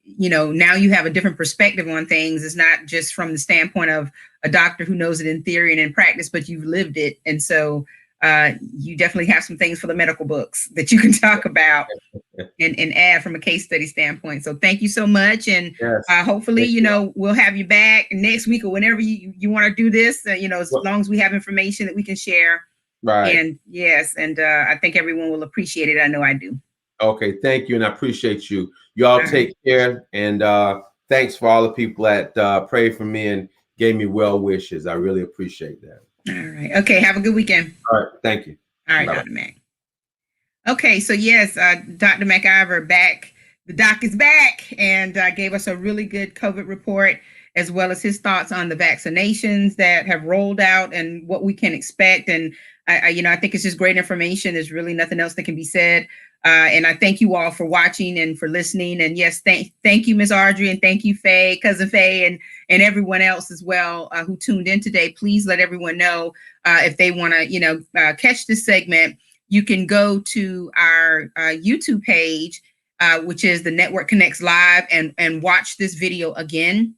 you know, now you have a different perspective on things. It's not just from the standpoint of a doctor who knows it in theory and in practice, but you've lived it. And so you definitely have some things for the medical books that you can talk about and add from a case study standpoint. So thank you so much. And hopefully, you know, we'll have you back next week or whenever you want to do this, you know, as long as we have information that we can share. Right. And yes, and I think everyone will appreciate it. I know I do. Okay, thank you, and I appreciate you. You all take care, and thanks for all the people that prayed for me and gave me well wishes. I really appreciate that. All right. Okay, have a good weekend. All right, thank you. All right, Dr. Mack. Okay, so yes, Dr. McIver back. The doc is back and gave us a really good COVID report, as well as his thoughts on the vaccinations that have rolled out and what we can expect. And I think it's just great information. There's really nothing else that can be said. And I thank you all for watching and for listening. And yes, thank you, Ms. Audrey, and thank you, Faye, Cousin Faye, and everyone else as well who tuned in today. Please let everyone know if they want to, catch this segment. You can go to our YouTube page, which is the Network Connects Live, and watch this video again.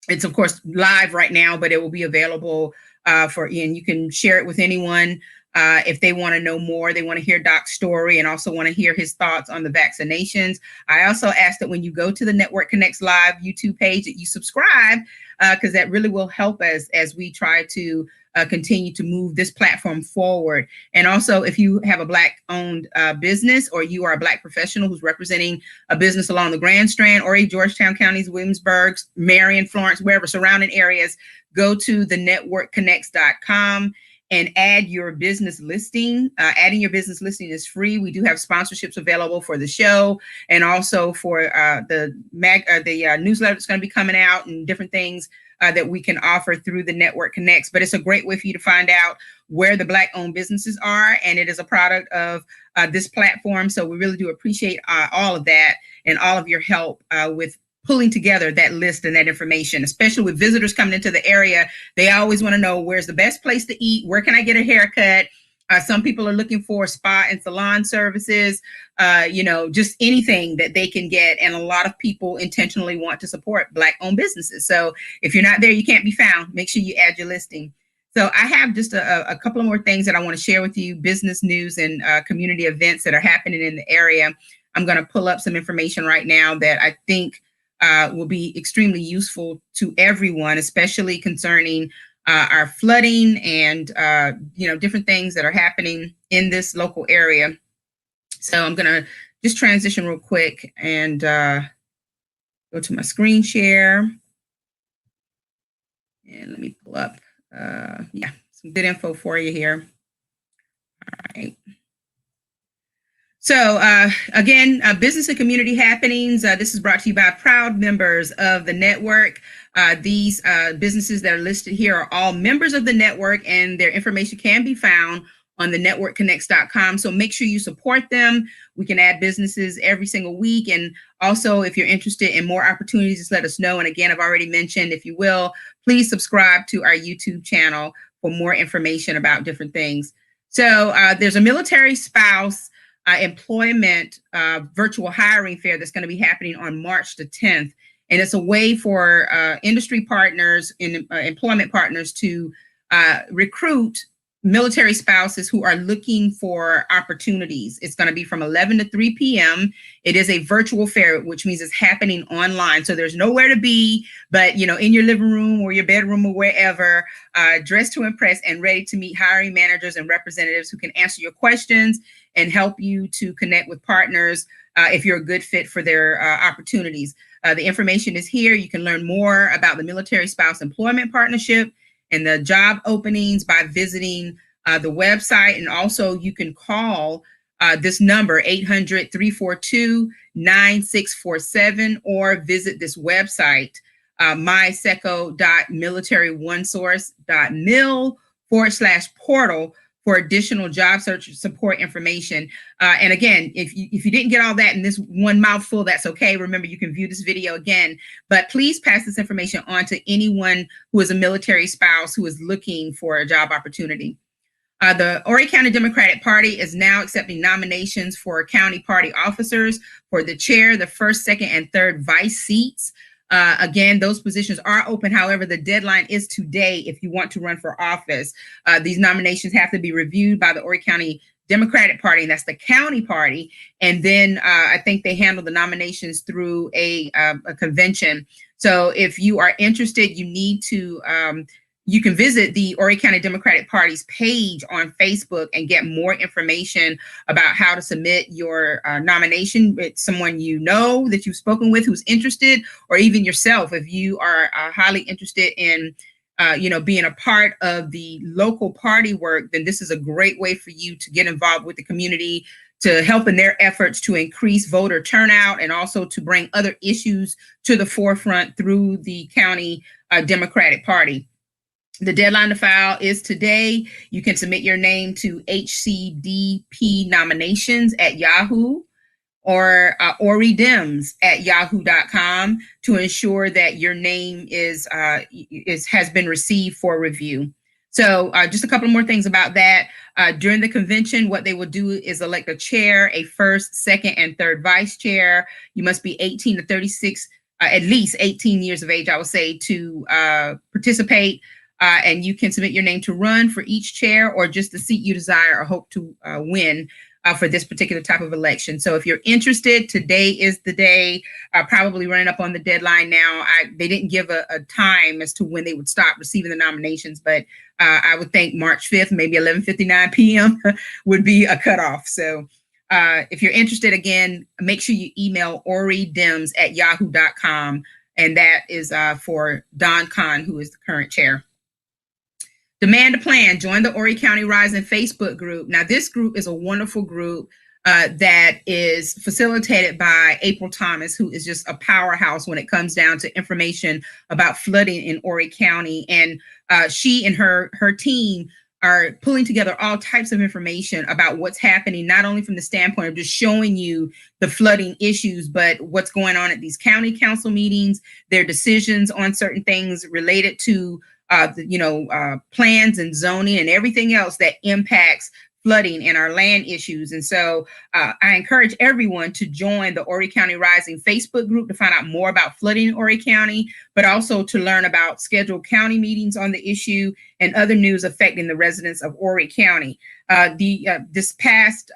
It's of course live right now, but it will be available and you can share it with anyone. If they want to know more, they want to hear Doc's story and also want to hear his thoughts on the vaccinations. I also ask that when you go to the Network Connects Live YouTube page that you subscribe, because that really will help us as we try to continue to move this platform forward. And also, if you have a Black-owned business, or you are a Black professional who's representing a business along the Grand Strand or Georgetown counties, Williamsburg, Marion, Florence, wherever surrounding areas, go to the networkconnects.com and add your business listing. Adding your business listing is free. We do have sponsorships available for the show and also for the newsletter that's going to be coming out and different things that we can offer through the Network Connects. But it's a great way for you to find out where the Black-owned businesses are, and it is a product of this platform. So we really do appreciate all of that and all of your help with pulling together that list and that information, especially with visitors coming into the area. They always want to know, where's the best place to eat? Where can I get a haircut? Some people are looking for spa and salon services, just anything that they can get. And a lot of people intentionally want to support Black-owned businesses. So if you're not there, you can't be found. Make sure you add your listing. So I have just a couple of more things that I want to share with you, business news and community events that are happening in the area. I'm going to pull up some information right now that I think will be extremely useful to everyone, especially concerning our flooding and different things that are happening in this local area. So I'm gonna just transition real quick and go to my screen share. And let me pull up, some good info for you here. All right. So again, business and community happenings. This is brought to you by proud members of the network. These businesses that are listed here are all members of the network, and their information can be found on the networkconnects.com. So make sure you support them. We can add businesses every single week. And also, if you're interested in more opportunities, just let us know. And again, I've already mentioned, if you will, please subscribe to our YouTube channel for more information about different things. So there's a military spouse employment virtual hiring fair that's going to be happening on March the 10th. And it's a way for industry partners and employment partners to recruit military spouses who are looking for opportunities. It's going to be from 11 to 3 p.m. It is a virtual fair, which means it's happening online. So there's nowhere to be, but in your living room or your bedroom or wherever, dressed to impress and ready to meet hiring managers and representatives who can answer your questions and help you to connect with partners if you're a good fit for their opportunities. The information is here. You can learn more about the Military Spouse Employment Partnership and the job openings by visiting the website. And also you can call this number, 800-342-9647, or visit this website, myseco.militaryOneSource.mil/portal for additional job search support information. And again, if you didn't get all that in this one mouthful, that's okay. Remember, you can view this video again, but please pass this information on to anyone who is a military spouse who is looking for a job opportunity. The Horry County Democratic Party is now accepting nominations for county party officers for the chair, the first, second, and third vice seats. Again, those positions are open. However, the deadline is today if you want to run for office. These nominations have to be reviewed by the Horry County Democratic Party, and that's the county party. And then I think they handle the nominations through a convention. So if you are interested, you need to, you can visit the Horry County Democratic Party's page on Facebook and get more information about how to submit your nomination with someone that you've spoken with who's interested, or even yourself if you are highly interested in being a part of the local party work. Then this is a great way for you to get involved with the community, to help in their efforts to increase voter turnout and also to bring other issues to the forefront through the county Democratic Party. The deadline to file is today. You can submit your name to hcdpnominations@Yahoo or oridems@yahoo.com to ensure that your name has been received for review. So just a couple more things about that. During the convention, what they will do is elect a chair, a first, second, and third vice chair. You must be 18 to 36, at least 18 years of age, I would say, to participate. and you can submit your name to run for each chair or just the seat you desire or hope to win for this particular type of election. So if you're interested, today is the day. Probably running up on the deadline now. They didn't give a time as to when they would stop receiving the nominations, but I would think March 5th, maybe 11:59 p.m. would be a cutoff. So if you're interested, again, make sure you email oridems@yahoo.com, and that is for Don Kahn, who is the current chair. Demand a plan. Join the Horry County Rising Facebook group. Now, this group is a wonderful group that is facilitated by April Thomas, who is just a powerhouse when it comes down to information about flooding in Horry County. And she and her team are pulling together all types of information about what's happening, not only from the standpoint of just showing you the flooding issues, but what's going on at these county council meetings, their decisions on certain things related to plans and zoning and everything else that impacts flooding and our land issues. And so I encourage everyone to join the Horry County Rising Facebook group to find out more about flooding in Horry County, but also to learn about scheduled county meetings on the issue and other news affecting the residents of Horry County. This past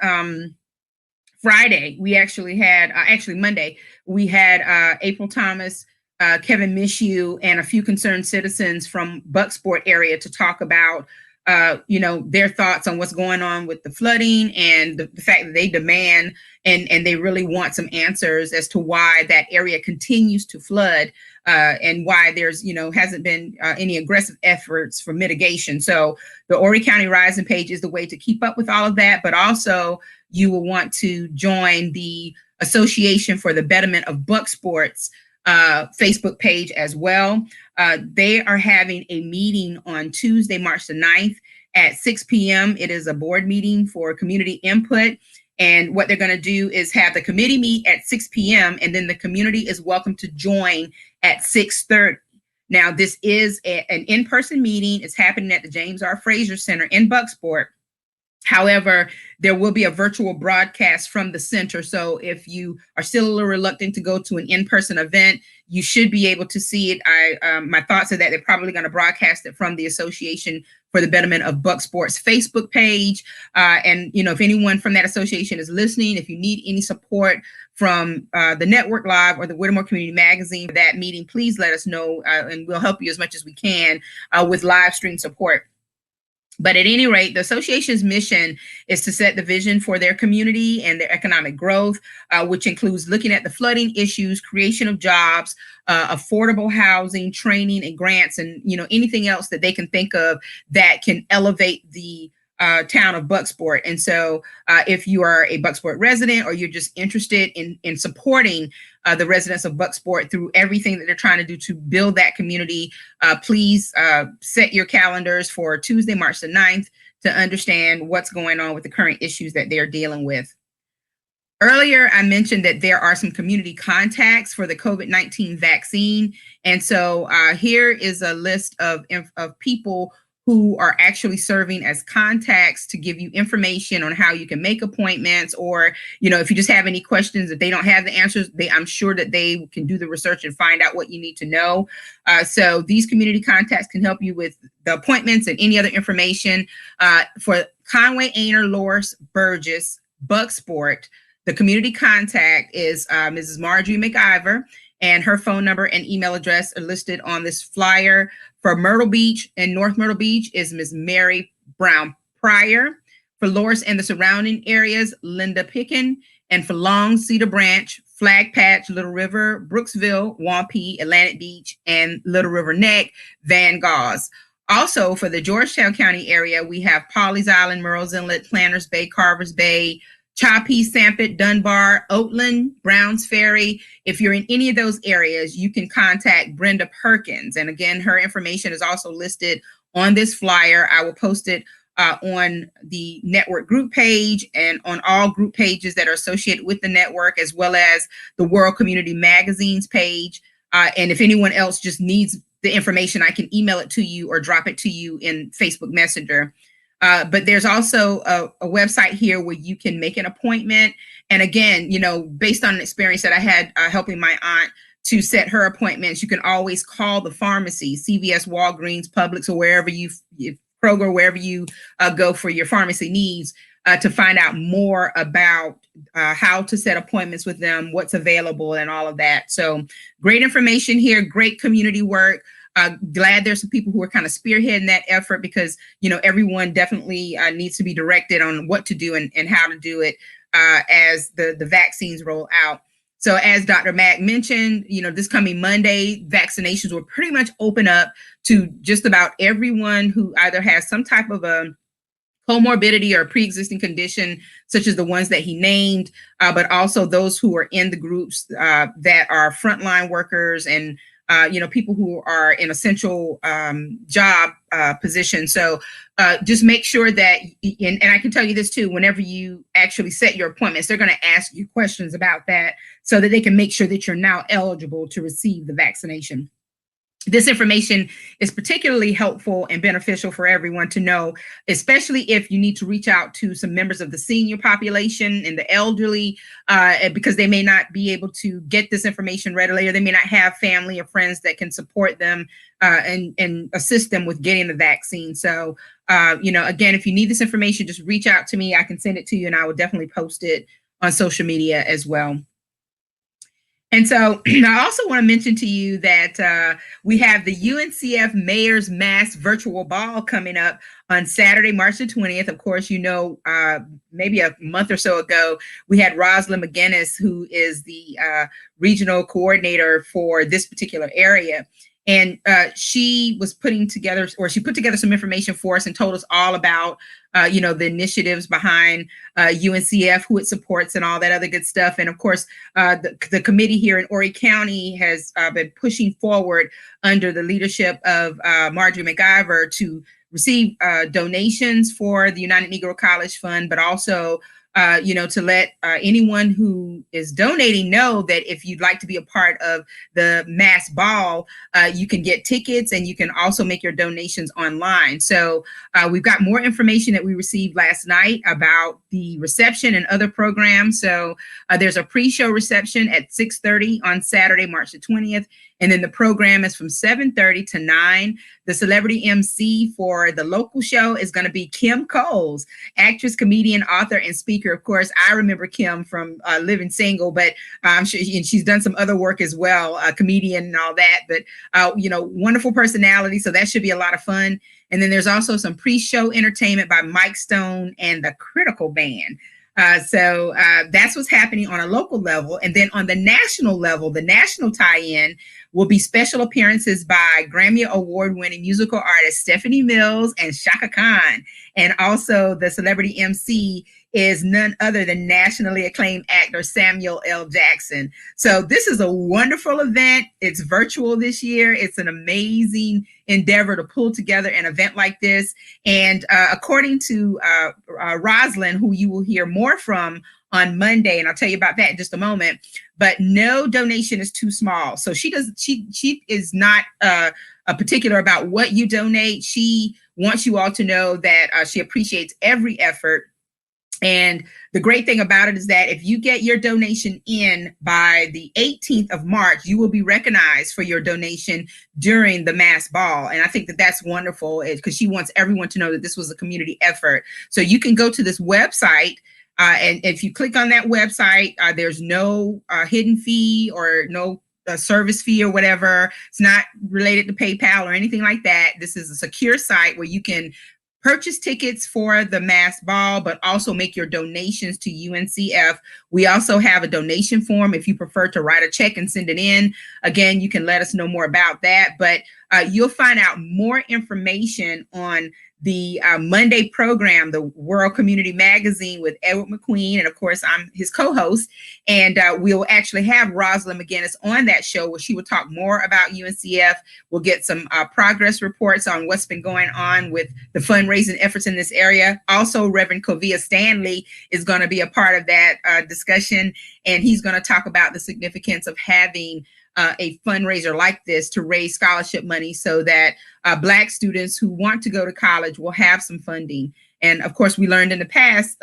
Friday, we actually had, Monday, we had April Thomas, Kevin Mishu, and a few concerned citizens from Bucksport area to talk about their thoughts on what's going on with the flooding and the fact that they demand and they really want some answers as to why that area continues to flood and why there's, hasn't been any aggressive efforts for mitigation. So the Horry County Rising page is the way to keep up with all of that, but also you will want to join the Association for the Betterment of Bucksport's Facebook page as well. They are having a meeting on Tuesday, March the 9th at 6 p.m. It is a board meeting for community input. And what they're going to do is have the committee meet at 6 p.m. and then the community is welcome to join at 6:30. Now, this is an in-person meeting. It's happening at the James R. Frazier Center in Bucksport. However, there will be a virtual broadcast from the center. So if you are still a little reluctant to go to an in-person event, you should be able to see it. My thoughts are that they're probably going to broadcast it from the Association for the Betterment of Bucksport's Facebook page. And, if anyone from that association is listening, if you need any support from the Network Live or the Whittemore Community Magazine for that meeting, please let us know and we'll help you as much as we can with live stream support. But at any rate, the association's mission is to set the vision for their community and their economic growth, which includes looking at the flooding issues, creation of jobs, affordable housing, training and grants, and anything else that they can think of that can elevate the town of Bucksport. And so if you are a Bucksport resident or you're just interested in supporting the residents of Bucksport through everything that they're trying to do to build that community, please set your calendars for Tuesday, March the 9th to understand what's going on with the current issues that they're dealing with. Earlier, I mentioned that there are some community contacts for the COVID-19 vaccine. And so here is a list of people who are actually serving as contacts to give you information on how you can make appointments, or, if you just have any questions, if they don't have the answers, I'm sure that they can do the research and find out what you need to know. So these community contacts can help you with the appointments and any other information. For Conway, Aner, Loris, Burgess, Bucksport, the community contact is Mrs. Marjorie McIver, and her phone number and email address are listed on this flyer. For Myrtle Beach and North Myrtle Beach is Ms. Mary Brown Pryor. For Loris and the surrounding areas, Linda Pickin. And for Long, Cedar Branch, Flag Patch, Little River, Brooksville, Waupee, Atlantic Beach, and Little River Neck, Van Gogh. Also, for the Georgetown County area, we have Pawleys Island, Murrells Inlet, Planters Bay, Carvers Bay, Chapee, Sampit, Dunbar, Oatland, Browns Ferry. If you're in any of those areas, you can contact Brenda Perkins. And again, her information is also listed on this flyer. I will post it on the network group page and on all group pages that are associated with the network, as well as the World Community Magazine's page. And if anyone else just needs the information, I can email it to you or drop it to you in Facebook Messenger. But there's also a website here where you can make an appointment. And again, based on an experience that I had helping my aunt to set her appointments. You can always call the pharmacy, CVS, Walgreens, Publix, or wherever Kroger, wherever you go for your pharmacy needs, to find out more about how to set appointments with them, what's available, and all of that. So great information here, great community work. Glad there's some people who are kind of spearheading that effort, because, you know, everyone definitely needs to be directed on what to do and how to do it as the vaccines roll out. So as Dr. Mack mentioned, you know, this coming Monday, vaccinations will pretty much open up to just about everyone who either has some type of a comorbidity or pre-existing condition, such as the ones that he named, but also those who are in the groups that are frontline workers and you know, people who are in essential job positions. So just make sure that, and I can tell you this too, whenever you actually set your appointments, they're going to ask you questions about that so that they can make sure that you're now eligible to receive the vaccination. This information is particularly helpful and beneficial for everyone to know, especially if you need to reach out to some members of the senior population and the elderly, because they may not be able to get this information readily, or they may not have family or friends that can support them and assist them with getting the vaccine. So, you know, again, if you need this information, just reach out to me. I can send it to you, and I will definitely post it on social media as well. And so I also want to mention to you that we have the UNCF Mayor's Mass Virtual Ball coming up on Saturday, March the 20th. Of course, you know, maybe a month or so ago, we had Rosalind McGinnis, who is the regional coordinator for this particular area. And she was putting together, or she put together some information for us and told us all about, you know, the initiatives behind UNCF, who it supports, and all that other good stuff. And of course, the committee here in Horry County has been pushing forward under the leadership of Marjorie McIver to receive donations for the United Negro College Fund, but also you know, to let anyone who is donating know that if you'd like to be a part of the mass ball, you can get tickets, and you can also make your donations online. So we've got more information that we received last night about the reception and other programs. So there's a pre-show reception at 6:30 on Saturday, March the 20th. And then the program is from 7:30 to 9. The celebrity MC for the local show is going to be Kim Coles, actress, comedian, author, and speaker. Of course, I remember Kim from Living Single, but I'm sure she's done some other work as well, comedian and all that. But, you know, wonderful personality. So that should be a lot of fun. And then there's also some pre-show entertainment by Mike Stone and the Critical Band. So that's what's happening on a local level. And then on the national level, the national tie-in will be special appearances by Grammy Award-winning musical artist Stephanie Mills and Shaka Khan. And also the celebrity MC is none other than nationally acclaimed actor Samuel L. Jackson. So this is a wonderful event. It's virtual this year. It's an amazing endeavor to pull together an event like this. And according to Rosalind, who you will hear more from on Monday, and I'll tell you about that in just a moment, but no donation is too small. So she is not particular about what you donate. She wants you all to know that she appreciates every effort. And the great thing about it is that if you get your donation in by the 18th of March, you will be recognized for your donation during the mass ball. And I think that that's wonderful, because she wants everyone to know that this was a community effort. So you can go to this website, and if you click on that website, there's no hidden fee or no service fee or whatever. It's not related to PayPal or anything like that. This is a secure site where you can purchase tickets for the mass ball, but also make your donations to UNCF. We also have a donation form if you prefer to write a check and send it in. Again, you can let us know more about that, but you'll find out more information on the Monday program, the World Community Magazine with Edward McQueen. And of course, I'm his co-host. And we'll actually have Rosalind McGinnis on that show where she will talk more about UNCF. We'll get some progress reports on what's been going on with the fundraising efforts in this area. Also, Reverend Kovia Stanley is going to be a part of that discussion. And he's going to talk about the significance of having a fundraiser like this to raise scholarship money so that Black students who want to go to college will have some funding. And of course, we learned in the past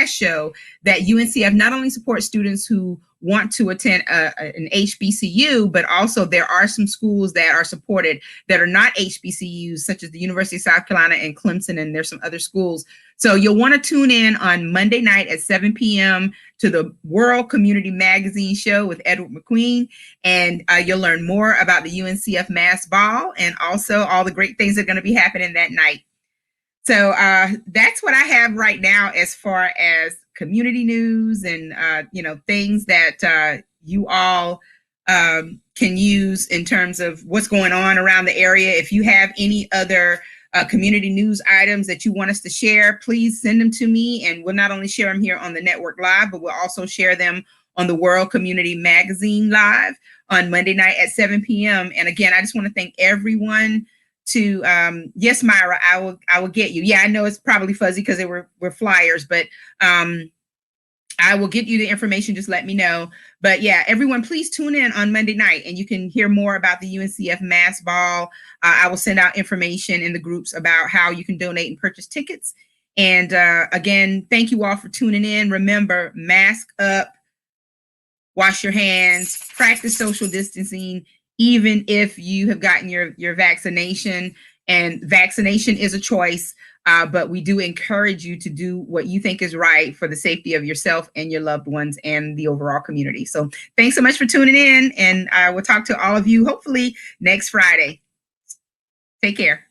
show that UNCF not only supports students who want to attend an HBCU, but also there are some schools that are supported that are not HBCUs, such as the University of South Carolina and Clemson, and there's some other schools. So you'll want to tune in on Monday night at 7 p.m. to the World Community Magazine show with Edward McQueen, and you'll learn more about the UNCF Mass Ball and also all the great things that are going to be happening that night. So that's what I have right now as far as community news and things that you all can use in terms of what's going on around the area. If you have any other community news items that you want us to share, please send them to me, and we'll not only share them here on the network live, but we'll also share them on the World Community Magazine live on Monday night at 7 p.m. And again, I just want to thank everyone to yes, Myra, I will get you. Yeah, I know it's probably fuzzy because they were flyers, but I will get you the information. Just let me know. But yeah, everyone, please tune in on Monday night and you can hear more about the UNCF Mass Ball. I will send out information in the groups about how you can donate and purchase tickets. And again, thank you all for tuning in. Remember, mask up, wash your hands, practice social distancing, even if you have gotten your vaccination. And vaccination is a choice, but we do encourage you to do what you think is right for the safety of yourself and your loved ones and the overall community. So thanks so much for tuning in, and I will talk to all of you hopefully next Friday. Take care.